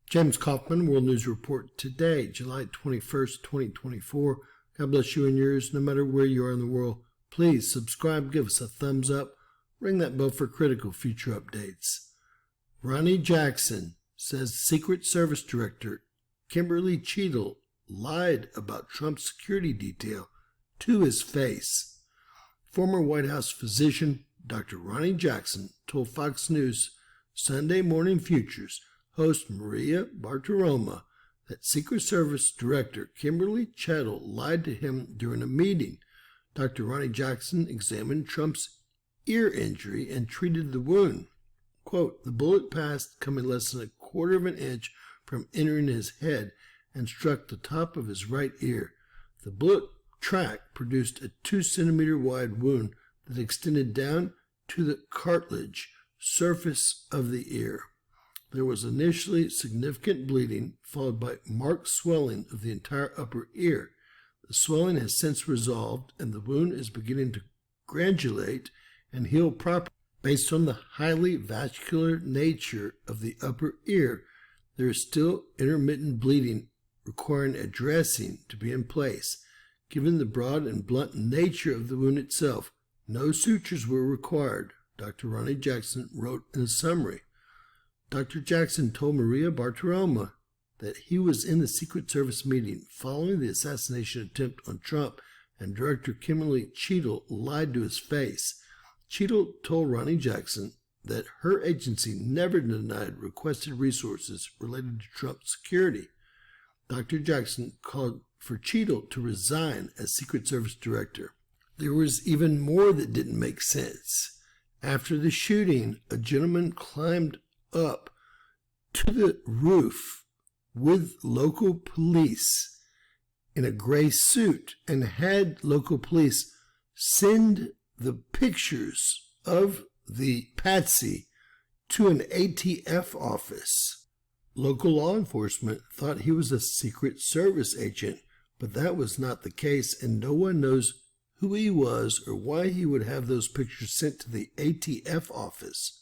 James Kaufman, World News Report today, July 21st, 2024. God bless you and yours, no matter where you are in the world. Please subscribe, give us a thumbs up, ring that bell for critical future updates. Ronny Jackson says Secret Service Director Kimberly Cheadle lied about Trump's security detail to his face. Former White House physician Dr. Ronny Jackson told Fox News Sunday Morning Futures host Maria Bartiromo that Secret Service Director Kimberly Cheadle lied to him during a meeting. Dr. Ronny Jackson examined Trump's ear injury and treated the wound. Quote, the bullet passed coming less than a quarter of an inch from entering his head and struck the top of his right ear. The bullet track produced a 2-centimeter wide wound that extended down to the cartilage surface of the ear. There was initially significant bleeding, followed by marked swelling of the entire upper ear. The swelling has since resolved, and the wound is beginning to granulate and heal properly. Based on the highly vascular nature of the upper ear, there is still intermittent bleeding requiring a dressing to be in place. Given the broad and blunt nature of the wound itself, no sutures were required, Dr. Ronny Jackson wrote in a summary. Dr. Jackson told Maria Bartiromo that he was in the Secret Service meeting following the assassination attempt on Trump, and Director Kimberly Cheadle lied to his face. Cheadle told Ronny Jackson that her agency never denied requested resources related to Trump's security. Dr. Jackson called for Cheadle to resign as Secret Service Director. There was even more that didn't make sense. After the shooting, a gentleman climbed up to the roof with local police in a gray suit and had local police send the pictures of the patsy to an ATF office. Local law enforcement thought he was a Secret Service agent, but that was not the case, and no one knows who he was or why he would have those pictures sent to the ATF office.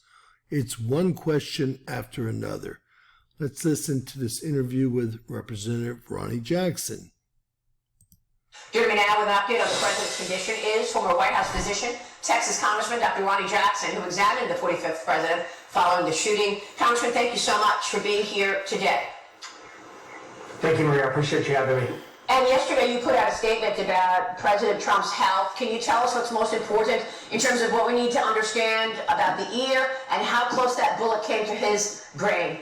It's one question after another. Let's listen to this interview with Representative Ronny Jackson. Joining me now with an update on the president's condition is former White House physician, Texas Congressman Dr. Ronny Jackson, who examined the 45th president following the shooting. Congressman, thank you so much for being here today. Thank you, Maria. I appreciate you having me. And yesterday you put out a statement about President Trump's health. Can you tell us what's most important in terms of what we need to understand about the ear and how close that bullet came to his brain?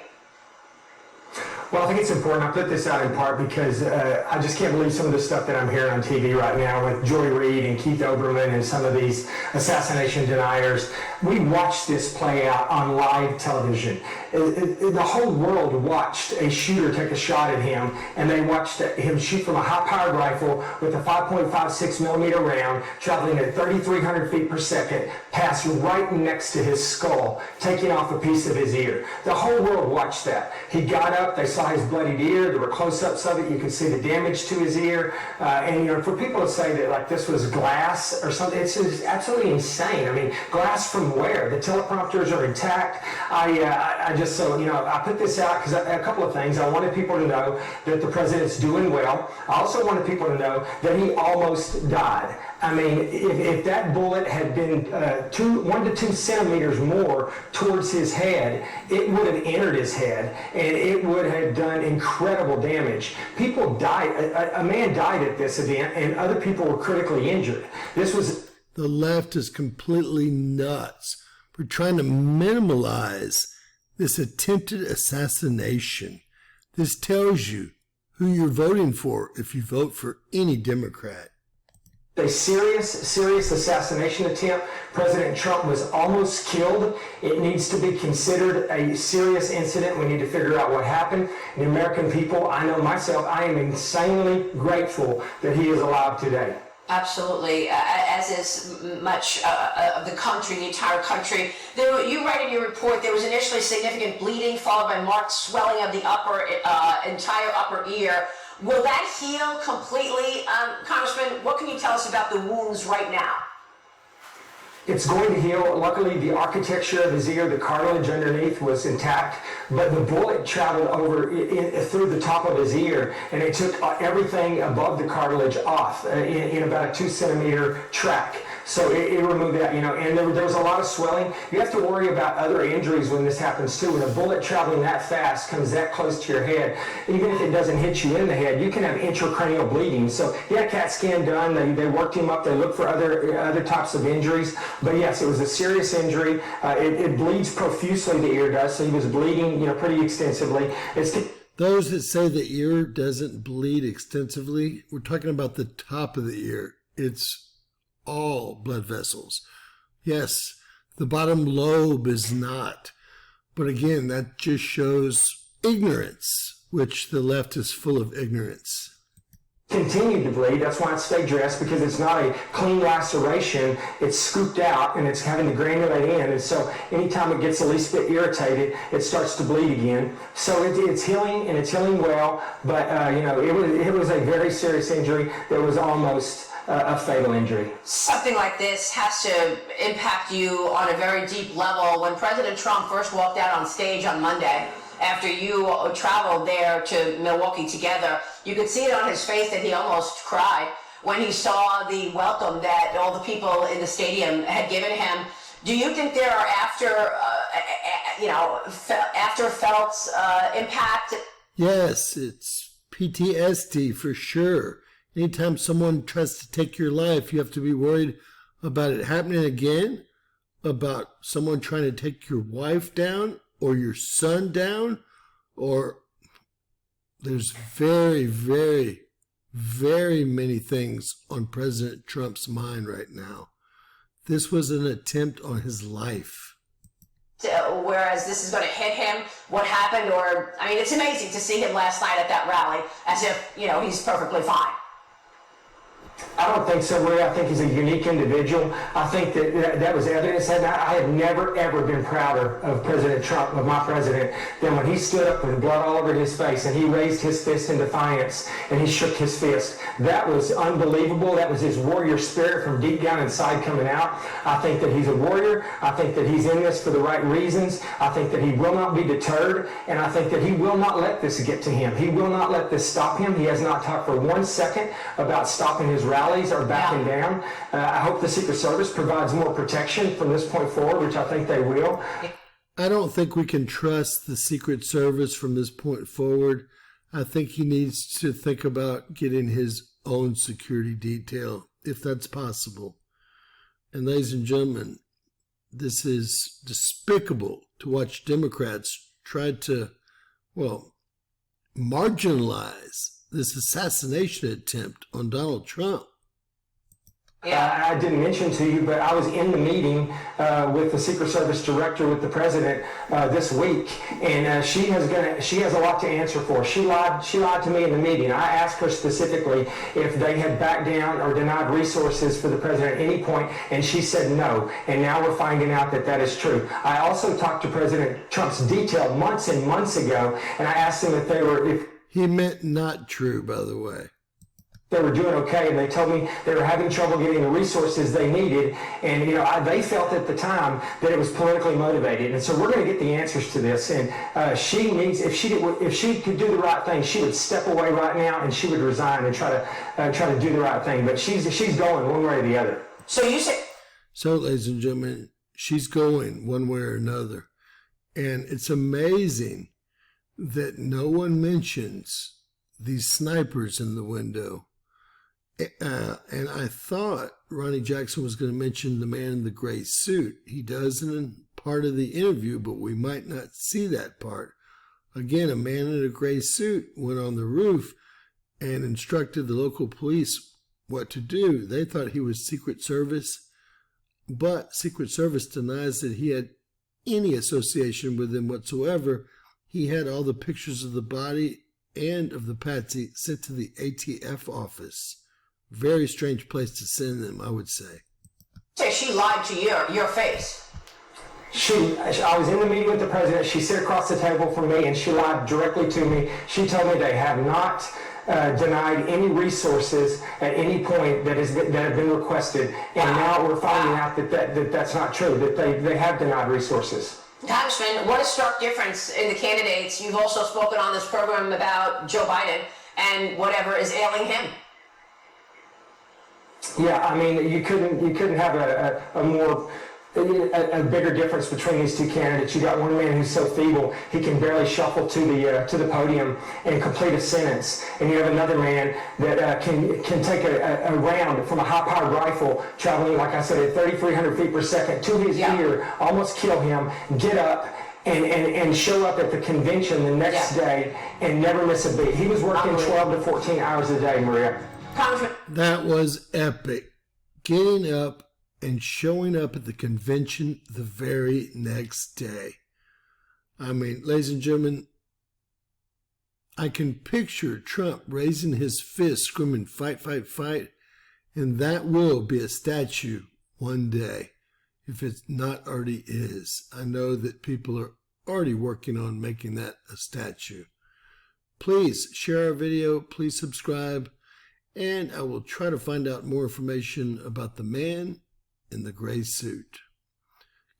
Well, I think it's important. I put this out in part because I just can't believe some of the stuff that I'm hearing on TV right now with Joy Reid and Keith Olbermann and some of these assassination deniers. We watched this play out on live television. The whole world watched a shooter take a shot at him, and they watched him shoot from a high-powered rifle with a 5.56 millimeter round, traveling at 3,300 feet per second, pass right next to his skull, taking off a piece of his ear. The whole world watched that. He got up, they saw his bloodied ear, there were close-ups of it, you could see the damage to his ear, and for people to say that like this was glass or something, it's absolutely insane. I mean, glass from where? The teleprompters are intact. I put this out because a couple of things. I wanted people to know that the president's doing well. I also wanted people to know that he almost died. I mean, if that bullet had been 1 to 2 centimeters more towards his head, it would have entered his head, and it would have done incredible damage. People died. A man died at this event, and other people were critically injured. The left is completely nuts for trying to minimize this attempted assassination. This tells you who you're voting for if you vote for any Democrat. A serious assassination attempt. President Trump was almost killed. It needs to be considered a serious incident. We need to figure out what happened. The American people, I know myself, I am insanely grateful that he is alive today. Absolutely, as is much of the country, the entire country. You write in your report there was initially significant bleeding followed by marked swelling of the entire upper ear. Will that heal completely, Congressman? What can you tell us about the wounds right now? It's going to heal. Luckily, the architecture of his ear, the cartilage underneath was intact, but the bullet traveled over through the top of his ear, and it took everything above the cartilage off in about a 2-centimeter track. So it removed that, and there was a lot of swelling. You have to worry about other injuries when this happens too. When a bullet traveling that fast comes that close to your head, even if it doesn't hit you in the head, you can have intracranial bleeding. So he had a CAT scan done. They worked him up. They looked for other types of injuries. But yes, it was a serious injury. It bleeds profusely, the ear does. So he was bleeding, pretty extensively. Those that say the ear doesn't bleed extensively, we're talking about the top of the ear. It's all blood vessels. Yes, the bottom lobe is not. But again, that just shows ignorance, which the left is full of ignorance. Continued to bleed. That's why it's stay dressed, because it's not a clean laceration. It's scooped out and it's having to granulate in. And so anytime it gets the least bit irritated, it starts to bleed again. So it's healing, and it's healing well. But, it was a very serious injury that was almost a fatal injury. Something like this has to impact you on a very deep level. When President Trump first walked out on stage on Monday, after you traveled there to Milwaukee together, you could see it on his face that he almost cried when he saw the welcome that all the people in the stadium had given him. Do you think there are afterfelt impact? Yes, it's PTSD for sure. Anytime someone tries to take your life, you have to be worried about it happening again, about someone trying to take your wife down or your son down, or there's very, very, very many things on President Trump's mind right now. This was an attempt on his life. Whereas this is going to hit him, what happened, it's amazing to see him last night at that rally as if, he's perfectly fine. I don't think so, Ray. I think he's a unique individual. I think that was evidence. And I have never, ever been prouder of President Trump, of my president, than when he stood up with blood all over his face and he raised his fist in defiance and he shook his fist. That was unbelievable. That was his warrior spirit from deep down inside coming out. I think that he's a warrior. I think that he's in this for the right reasons. I think that he will not be deterred. And I think that he will not let this get to him. He will not let this stop him. He has not talked for 1 second about stopping his rallies or backing down. I hope the Secret Service provides more protection from this point forward, which I think they will. I don't think we can trust the Secret Service from this point forward. I think he needs to think about getting his own security detail, if that's possible. And ladies and gentlemen, this is despicable to watch Democrats try to, marginalize this assassination attempt on Donald Trump. I didn't mention to you, but I was in the meeting with the Secret Service director with the president this week, and she has a lot to answer for. She lied to me in the meeting. I asked her specifically if they had backed down or denied resources for the president at any point, and she said no. And now we're finding out that is true. I also talked to President Trump's detail months and months ago, and I asked him if he meant not true, by the way. They were doing okay, and they told me they were having trouble getting the resources they needed, and they felt at the time that it was politically motivated, and so we're going to get the answers to this. And she needs, if she could do the right thing, she would step away right now and she would resign and try to do the right thing. But she's going one way or the other. So, ladies and gentlemen, she's going one way or another, and it's amazing that no one mentions these snipers in the window. And I thought Ronny Jackson was going to mention the man in the gray suit. He does in part of the interview, but we might not see that part. Again, a man in a gray suit went on the roof and instructed the local police what to do. They thought he was Secret Service, but Secret Service denies that he had any association with them whatsoever. He had all the pictures of the body and of the patsy sent to the ATF office. Very strange place to send them, I would say. She lied to your face. I was in the meeting with the president. She sat across the table from me and she lied directly to me. She told me they have not denied any resources at any point that have been requested, and now we're finding out that that's not true, that they have denied resources. Congressman, what a stark difference in the candidates. You've also spoken on this program about Joe Biden and whatever is ailing him. Yeah, I mean, you couldn't have a bigger difference between these two candidates. You got one man who's so feeble he can barely shuffle to the podium and complete a sentence, and you have another man that can take a round from a high-powered rifle, traveling, like I said, at 3,300 feet per second to his ear, almost kill him, get up, and show up at the convention the next day and never miss a beat. He was working 12 to 14 hours a day, Maria. That was epic. Getting up and showing up at the convention the very next day. I mean, ladies and gentlemen, I can picture Trump raising his fist, screaming, "Fight, fight, fight," and that will be a statue one day, if it's not already is. I know that people are already working on making that a statue. Please share our video, please subscribe, and I will try to find out more information about the man in the gray suit.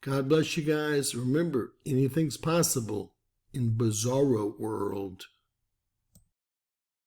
God bless you guys. Remember, anything's possible in Bizarro World.